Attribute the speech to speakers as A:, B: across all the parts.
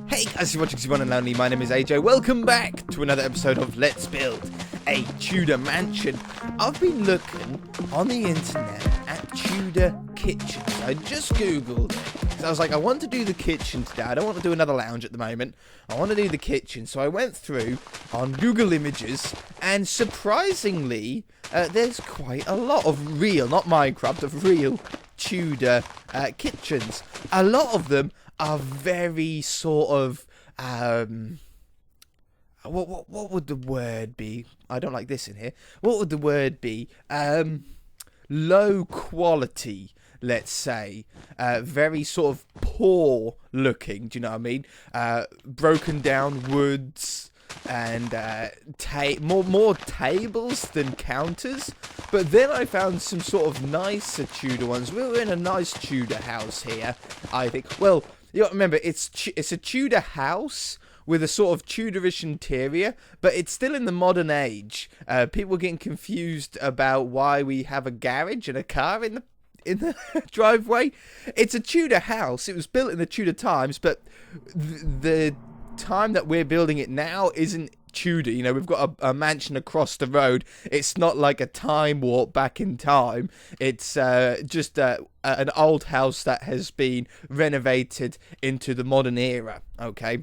A: Hey guys, you're watching One and Only. My name is AJ. Welcome back to another episode of Let's Build a Tudor Mansion. I've been looking on the internet at Tudor kitchens. I just googled it because I was like, I want to do the kitchen today. I don't want to do another lounge at the moment. I want to do the kitchen. So I went through on Google Images, and surprisingly, there's quite a lot of real, not Minecraft, of real Tudor kitchens. A lot of them are very sort of what would the word be? I don't like this in here. What would the word be? Low quality, let's say. Very sort of poor looking, do you know what I mean? Broken down woods and more tables than counters. But then I found some sort of nicer Tudor ones. We were in a nice Tudor house here, I think. Well, you got to remember, it's a Tudor house with a sort of Tudorish interior, but it's still in the modern age. People are getting confused about why we have a garage and a car in the driveway. It's a Tudor house. It was built in the Tudor times, but the time that we're building it now isn't Tudor. You know, we've got a mansion across the road. It's not like a time warp back in time. It's just an old house that has been renovated into the modern era. Okay,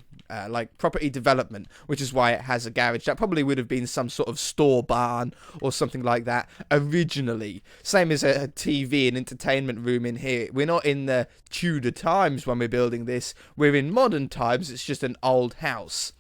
A: like property development, which is why it has a garage. That probably would have been some sort of store barn or something like that originally. Same as a TV and entertainment room in here. We're not in the Tudor times when we're building this. We're in modern times. It's just an old house.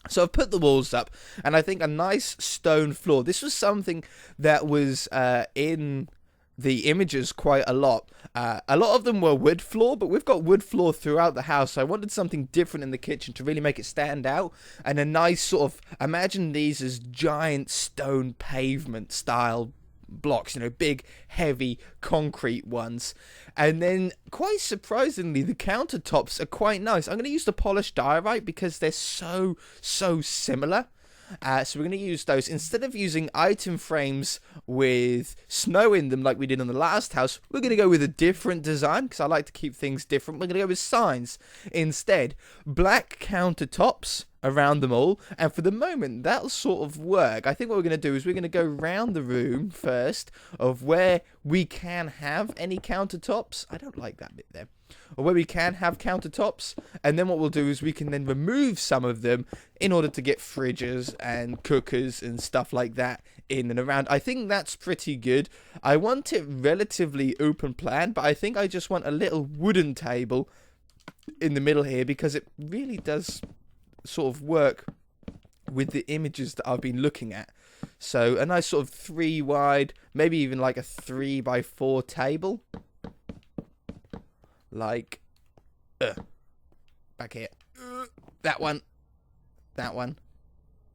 A: So I've put the walls up, and I think a nice stone floor. This was something that was in the images quite a lot. A lot of them were wood floor, but we've got wood floor throughout the house. So I wanted something different in the kitchen to really make it stand out. And a nice sort of, imagine these as giant stone pavement style blocks, you know, big, heavy, concrete ones. And then, quite surprisingly, the countertops are quite nice. I'm going to use the polished diorite because they're so similar. So we're going to use those. Instead of using item frames with snow in them like we did on the last house, we're going to go with a different design because I like to keep things different. We're going to go with signs instead. Black countertops around them all, and for the moment that'll sort of work. I think what we're going to do is we're going to go round the room first of where we can have any countertops. I don't like that bit there. Or where we can have countertops, and then what we'll do is we can then remove some of them in order to get fridges and cookers and stuff like that in and around. I think that's pretty good. I want it relatively open plan, but I think I just want a little wooden table in the middle here because it really does sort of work with the images that I've been looking at. So a nice sort of 3 wide, maybe even like a 3x4 table. Like, back here, that one,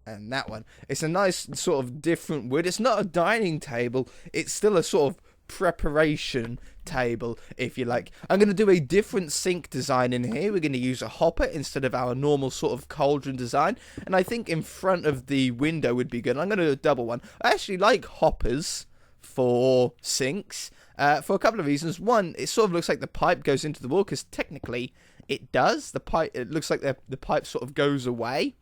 A: and that one. It's a nice sort of different wood. It's not a dining table. It's still a sort of preparation table, if you like. I'm going to do a different sink design in here. We're going to use a hopper instead of our normal sort of cauldron design. And I think in front of the window would be good. I'm going to do a double one. I actually like hoppers for sinks. For a couple of reasons. One, it sort of looks like the pipe goes into the wall, because technically it does. The pipe, it looks like the pipe sort of goes away.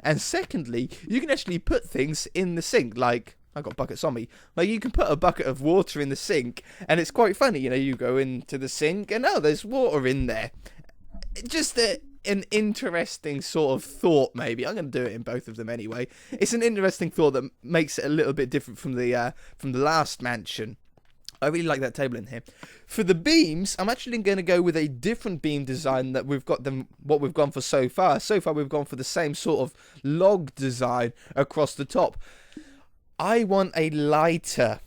A: And secondly, you can actually put things in the sink, like, I've got buckets on me. Like, you can put a bucket of water in the sink, and it's quite funny, you know, you go into the sink, and oh, there's water in there. Just an interesting sort of thought, maybe. I'm going to do it in both of them anyway. It's an interesting thought that makes it a little bit different from the last mansion. I really like that table in here. For the beams, I'm actually going to go with a different beam design that we've got than what we've gone for so far. So far, we've gone for the same sort of log design across the top. I want a lighter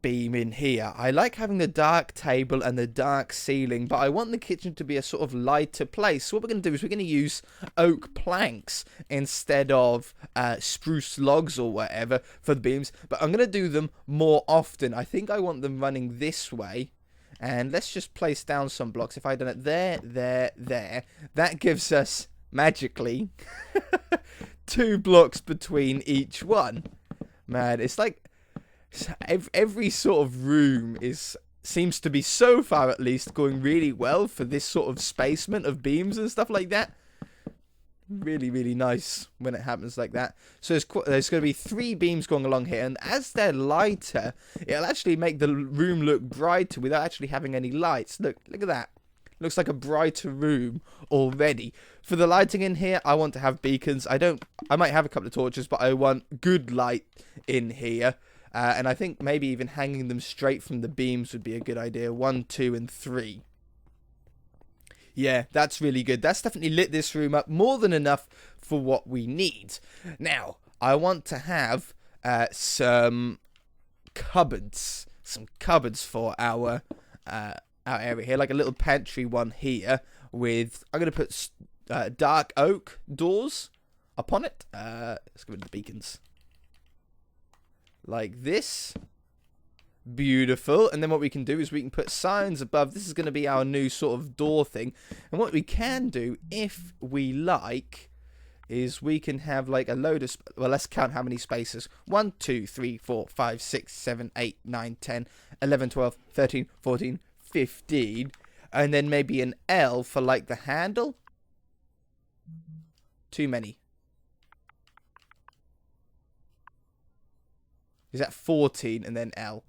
A: beam in here. I like having the dark table and the dark ceiling, but I want the kitchen to be a sort of lighter place. So what we're going to do is we're going to use oak planks instead of spruce logs or whatever for the beams, but I'm going to do them more often. I think I want them running this way, and let's just place down some blocks. If I'd done it there, that gives us magically 2 blocks between each one. Man, it's like every sort of room seems to be, so far at least, going really well for this sort of spacement of beams and stuff like that. Really, really nice when it happens like that. So there's going to be 3 beams going along here, and as they're lighter, it'll actually make the room look brighter without actually having any lights. Look at that. Looks like a brighter room already. For the lighting in here, I want to have beacons. I might have a couple of torches, but I want good light in here. And I think maybe even hanging them straight from the beams would be a good idea. 1, 2, and 3. Yeah, that's really good. That's definitely lit this room up more than enough for what we need. Now, I want to have some cupboards. Some cupboards for our area here. Like a little pantry one here with... I'm going to put dark oak doors upon it. Let's go into the beacons. Like this. Beautiful. And then what we can do is we can put signs above. This is going to be our new sort of door thing. And what we can do, if we like, is we can have like a load of... Well, let's count how many spaces. 1, 2, 3, 4, 5, 6, 7, 8, 9, 10, 11, 12, 13, 14, 15. And then maybe an L for like the handle. Too many. Is that 14 and then L?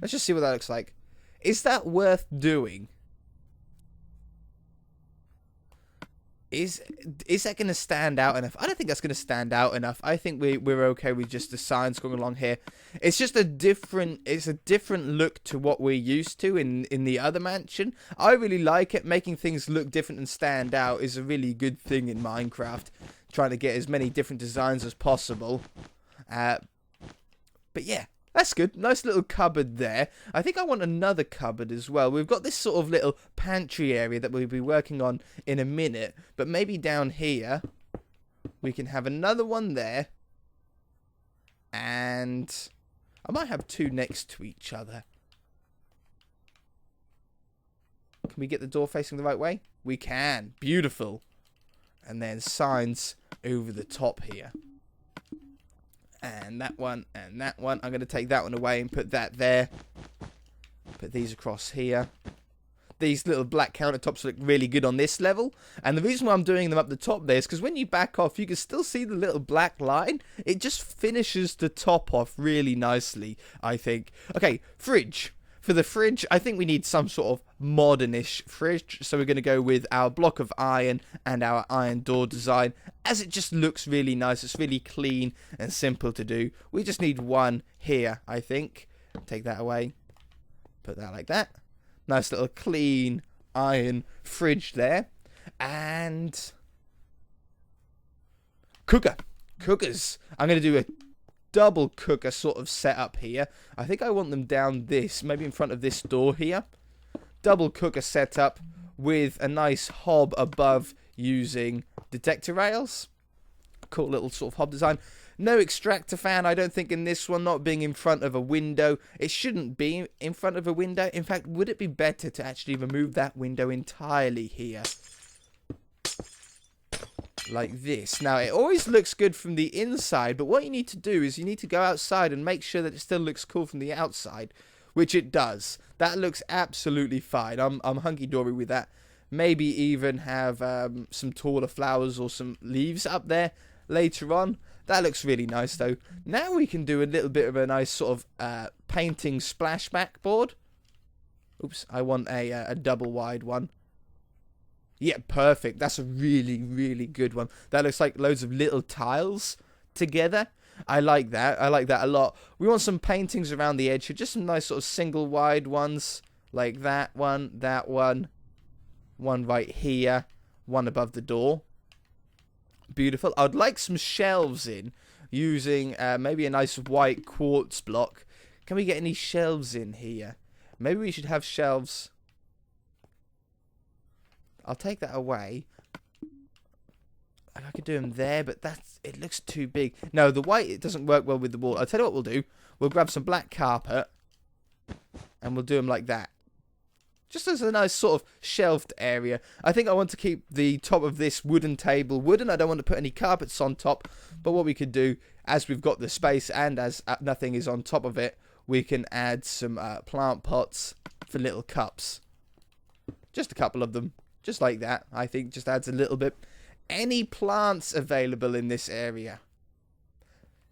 A: Let's just see what that looks like. Is that worth doing? Is that going to stand out enough? I don't think that's going to stand out enough. I think we're okay with just the signs going along here. It's just a different look to what we're used to in the other mansion. I really like it. Making things look different and stand out is a really good thing in Minecraft. Trying to get as many different designs as possible. But yeah. That's good. Nice little cupboard there. I think I want another cupboard as well. We've got this sort of little pantry area that we'll be working on in a minute. But maybe down here, we can have another one there. And I might have 2 next to each other. Can we get the door facing the right way? We can. Beautiful. And then signs over the top here. And that one, and that one. I'm going to take that one away and put that there. Put these across here. These little black countertops look really good on this level. And the reason why I'm doing them up the top there is because when you back off, you can still see the little black line. It just finishes the top off really nicely, I think. Okay, fridge. For the fridge, I think we need some sort of modernish fridge. So we're going to go with our block of iron and our iron door design. As it just looks really nice. It's really clean and simple to do. We just need one here, I think. Take that away. Put that like that. Nice little clean iron fridge there. And cooker. Cookers. I'm going to do a double cooker sort of setup here. I think I want them down this, maybe in front of this door here. Double cooker setup with a nice hob above using detector rails. Cool little sort of hob design. No extractor fan, I don't think, in this one, not being in front of a window. It shouldn't be in front of a window. In fact, would it be better to actually remove that window entirely here? Like this. Now, it always looks good from the inside, but what you need to do is you need to go outside and make sure that it still looks cool from the outside, which it does. That looks absolutely fine. I'm hunky-dory with that. Maybe even have some taller flowers or some leaves up there later on. That looks really nice, though. Now we can do a little bit of a nice sort of painting splashback board. Oops, I want a double wide one. Yeah, perfect. That's a really, really good one. That looks like loads of little tiles together. I like that. I like that a lot. We want some paintings around the edge here. Just some nice sort of single wide ones. Like that one, that one. One right here. One above the door. Beautiful. I'd like some shelves in using maybe a nice white quartz block. Can we get any shelves in here? Maybe we should have shelves. I'll take that away. I could do them there, but it looks too big. No, the white, it doesn't work well with the wall. I'll tell you what we'll do. We'll grab some black carpet, and we'll do them like that. Just as a nice sort of shelved area. I think I want to keep the top of this wooden table wooden. I don't want to put any carpets on top. But what we could do, as we've got the space and as nothing is on top of it, we can add some plant pots for little cups. Just a couple of them. Just like that, I think, just adds a little bit. any plants available in this area.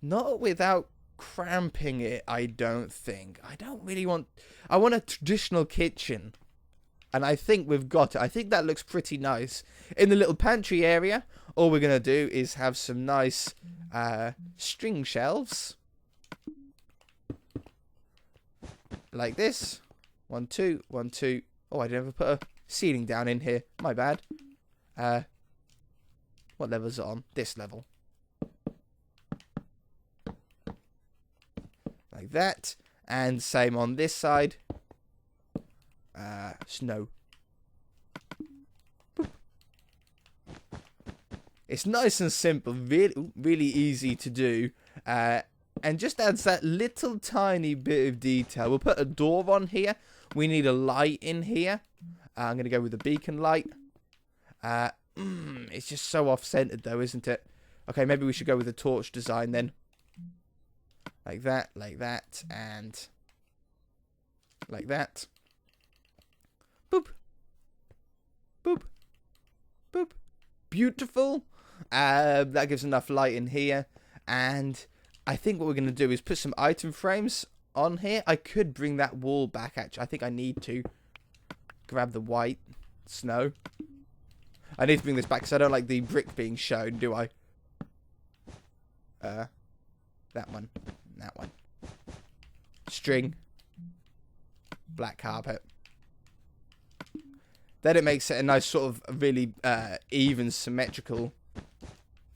A: Not without cramping it, I don't think. I want a traditional kitchen. And I think we've got it. I think that looks pretty nice. In the little pantry area, all we're going to do is have some nice string shelves. Like this. 1, 2, 1, 2. Oh, I didn't ever put a ceiling down in here. My bad. What level is it on? This level. Like that. And same on this side. Snow. Boop. It's nice and simple, really easy to do, and just adds that little tiny bit of detail. We'll put a door on here. We need a light in here. I'm going to go with a beacon light. It's just so off-centered though, isn't it? Okay, maybe we should go with a torch design then. Like that, and like that. Boop. Boop. Boop. Beautiful. That gives enough light in here. And I think what we're going to do is put some item frames on here. I could bring that wall back, actually. I think I need to grab the white snow. I need to bring this back because I don't like the brick being shown, do I? That one. That one. String. Black carpet. Then it makes it a nice sort of really even symmetrical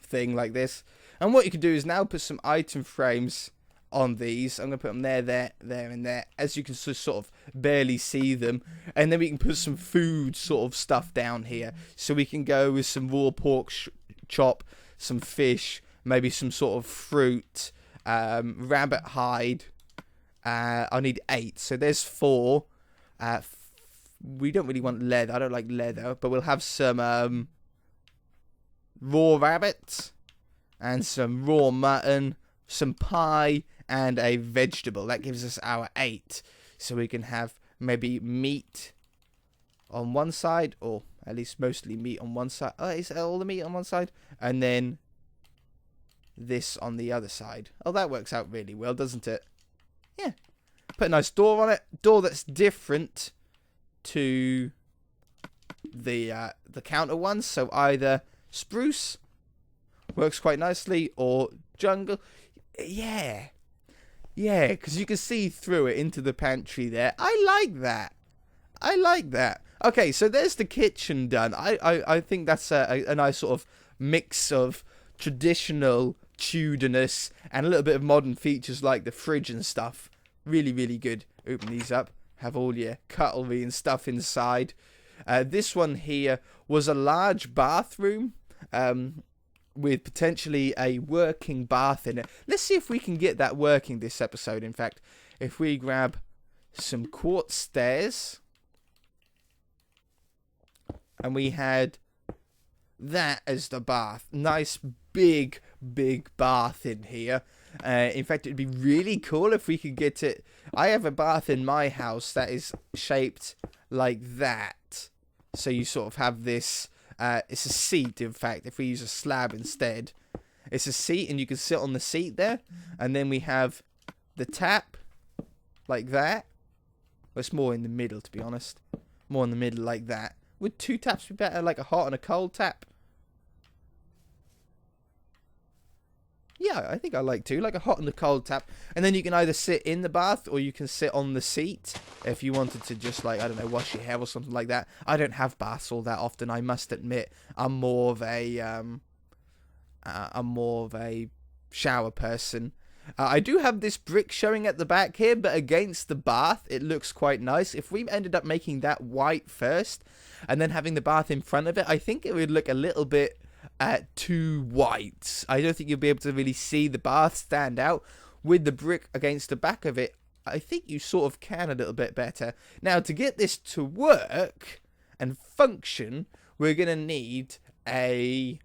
A: thing like this. And what you can do is now put some item frames on these. I'm going to put them there, and there. As you can sort of barely see them. And then we can put some food sort of stuff down here. So we can go with some raw pork chop, some fish, maybe some sort of fruit, rabbit hide. I need 8. So there's 4. We don't really want leather. I don't like leather. But we'll have some raw rabbit and some raw mutton, some pie, and a vegetable. That gives us our 8. So we can have maybe meat on one side, or at least mostly meat on one side. Oh, is all the meat on one side? And then this on the other side. Oh, that works out really well, doesn't it? Yeah. Put a nice door on it. Door that's different to the counter ones. So either spruce works quite nicely, or jungle. Yeah, because you can see through it into the pantry there. I like that. Okay, so there's the kitchen done. I think that's a nice sort of mix of traditional Tudorness and a little bit of modern features like the fridge and stuff. Really, really good. Open these up. Have all your cutlery and stuff inside. This one here was a large bathroom with potentially a working bath in it. Let's see if we can get that working this episode, in fact. If we grab some quartz stairs. And we had that as the bath. Nice big bath in here. In fact, it'd be really cool if we could get it. I have a bath in my house that is shaped like that. So you sort of have this. It's a seat, in fact, if we use a slab instead. It's a seat, and you can sit on the seat there. And then we have the tap, like that. Well, it's more in the middle, to be honest. More in the middle, like that. Would 2 taps be better, like a hot and a cold tap? Yeah, I think I like 2, like a hot and a cold tap. And then you can either sit in the bath, or you can sit on the seat if you wanted to just, like, I don't know, wash your hair or something like that. I don't have baths all that often, I must admit. I'm more of a shower person. I do have this brick showing at the back here, but against the bath, it looks quite nice. If we ended up making that white first, and then having the bath in front of it, I think it would look a little bit too white. I don't think you'll be able to really see the bath stand out. With the brick against the back of it, I think you sort of can a little bit better. Now, to get this to work and function, we're going to need a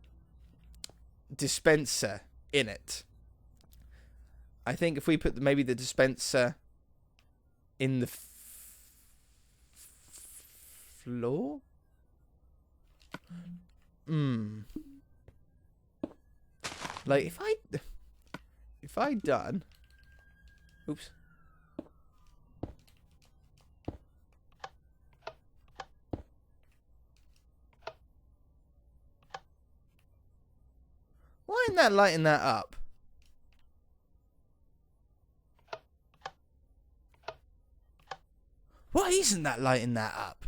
A: dispenser in it. I think if we put maybe the dispenser in the floor? Like, if I done... Oops. Why isn't that lighting that up? Why isn't that lighting that up?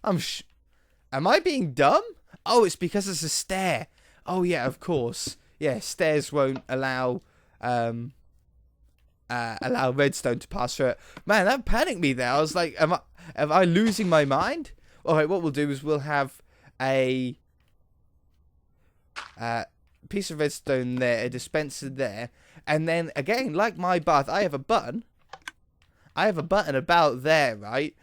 A: Am I being dumb? Oh, it's because it's a stair. Oh yeah, of course. Yeah, stairs won't allow redstone to pass through it. Man, that panicked me there. I was like, am I losing my mind? Alright, what we'll do is we'll have a piece of redstone there, a dispenser there, and then again, like my bath, I have a button. I have a button about there, right?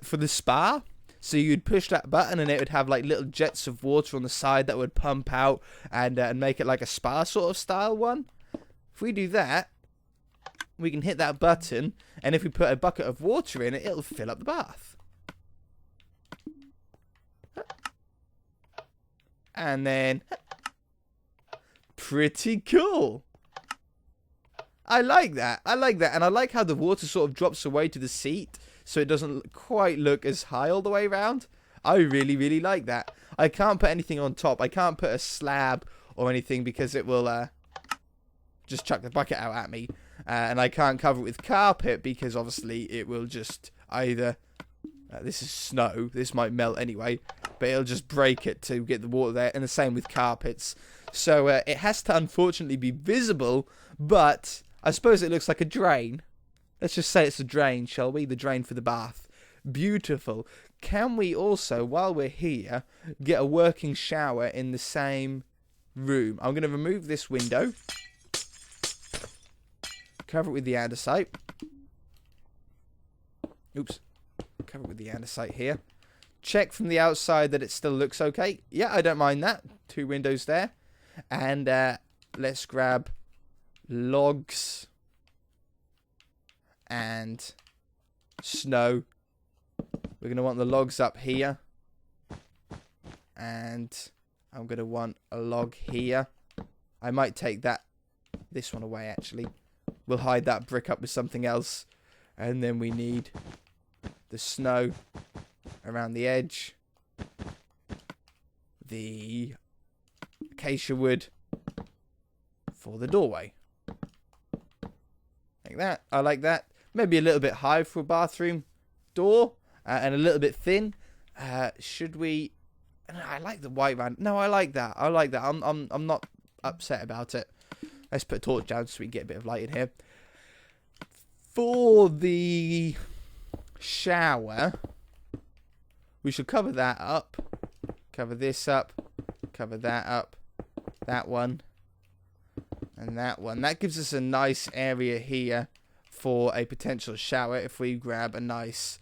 A: For the spa. So you'd push that button and it would have like little jets of water on the side that would pump out and make it like a spa sort of style one. If we do that, we can hit that button, and if we put a bucket of water in it, it'll fill up the bath. And then, pretty cool. I like that. I like that. And I like how the water sort of drops away to the seat, so it doesn't quite look as high all the way around. I really, really like that. I can't put anything on top. I can't put a slab or anything because it will just chuck the bucket out at me. And I can't cover it with carpet because obviously it will just either... this is snow. This might melt anyway. But it'll just break it to get the water there. And the same with carpets. So it has to unfortunately be visible. But I suppose it looks like a drain. Let's just say it's a drain, shall we? The drain for the bath. Beautiful. Can we also, while we're here, get a working shower in the same room? I'm going to remove this window. Cover it with the andesite. Oops. Cover it with the andesite here. Check from the outside that it still looks okay. Yeah, I don't mind that. 2 windows there. And let's grab logs and snow. We're going to want the logs up here. And I'm going to want a log here. I might take this one away, actually. We'll hide that brick up with something else. And then we need the snow around the edge. The acacia wood for the doorway. Like that. I like that. Maybe a little bit high for a bathroom door. And a little bit thin. Should we... I like the white round. No, I like that. I like that. I'm not upset about it. Let's put a torch down so we can get a bit of light in here. For the shower, we should cover that up. Cover this up. Cover that up. That one. And that one. That gives us a nice area here for a potential shower if we grab a nice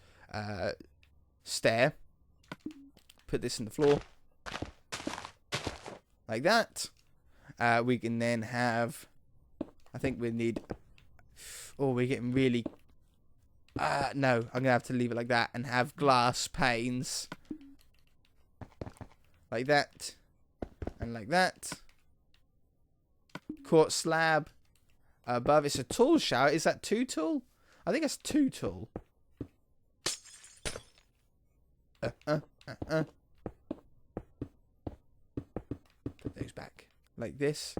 A: stair. Put this in the floor. Like that. We can then have... I think we need... Oh, we're getting really... no, I'm going to have to leave it like that and have glass panes. Like that. And like that. Quartz slab. Above, it's a tall shower. Is that 2 tall? I think that's 2 tall. Put those back. Like this.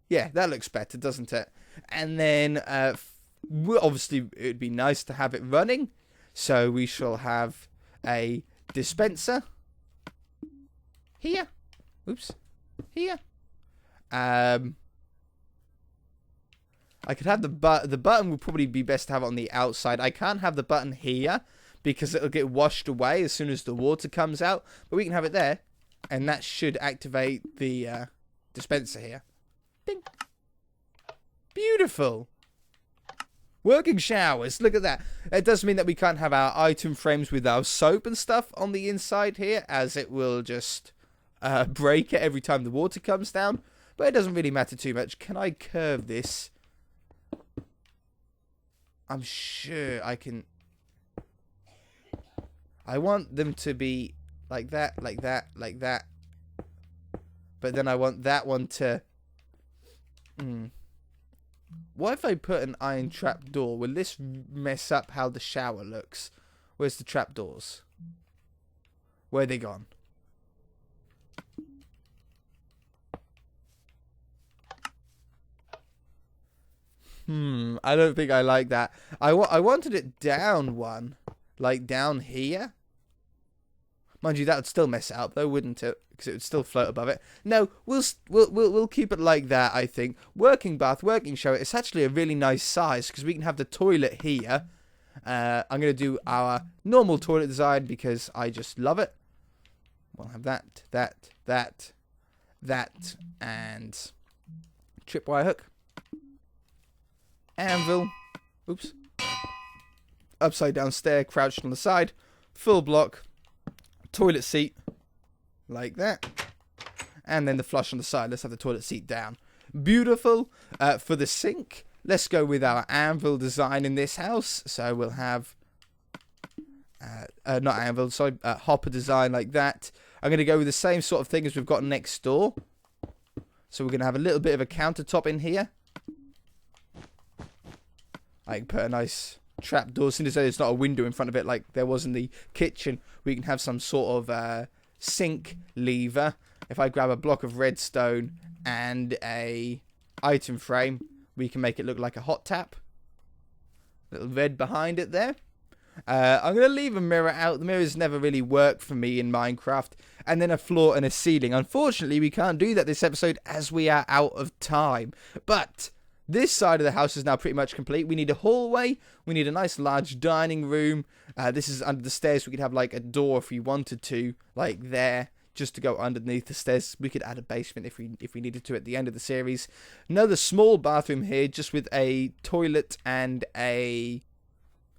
A: Yeah, that looks better, doesn't it? And then, obviously, it would be nice to have it running. So we shall have a dispenser. Here. Oops. Here. I could have the button would probably be best to have it on the outside. I can't have the button here because it'll get washed away as soon as the water comes out. But we can have it there. And that should activate the dispenser here. Ding. Beautiful. Working showers. Look at that. It does mean that we can't have our item frames with our soap and stuff on the inside here, as it will just break it every time the water comes down. But it doesn't really matter too much. Can I curve this? I'm sure I can... I want them to be like that, like that, like that. But then I want that one to... What if I put an iron trap door? Will this mess up how the shower looks? Where's the trap doors? Where are they gone? I don't think I like that. I wanted it down one. Like down here. Mind you, that would still mess it up though, wouldn't it? Because it would still float above it. No, we'll keep it like that, I think. Working bath, working shower. It's actually a really nice size because we can have the toilet here. I'm going to do our normal toilet design because I just love it. We'll have that, and tripwire hook. Anvil. Oops. Upside down stair, crouched on the side. Full block. Toilet seat. Like that. And then the flush on the side. Let's have the toilet seat down. Beautiful. For the sink, let's go with our anvil design in this house. So we'll have... not anvil, sorry. Hopper design like that. I'm going to go with the same sort of thing as we've got next door. So we're going to have a little bit of a countertop in here. I can put a nice trap door. Since there's not a window in front of it like there was in the kitchen, we can have some sort of sink lever. If I grab a block of redstone and a item frame, we can make it look like a hot tap. Little red behind it there. I'm going to leave a mirror out. The mirrors never really work for me in Minecraft. And then a floor and a ceiling. Unfortunately, we can't do that this episode as we are out of time. But... this side of the house is now pretty much complete. We need a hallway. We need a nice large dining room. This is under the stairs. We could have like a door if we wanted to, like there, just to go underneath the stairs. We could add a basement if we needed to at the end of the series. Another small bathroom here, just with a toilet and a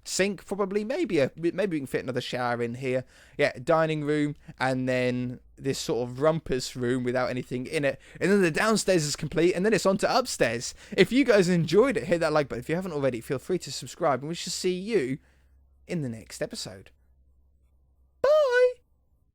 A: sink, probably. Maybe we can fit another shower in here. Yeah, dining room, and then this sort of rumpus room without anything in it. And then the downstairs is complete, and then it's on to upstairs. If you guys enjoyed it, hit that like button. If you haven't already, feel free to subscribe, and we shall see you in the next episode.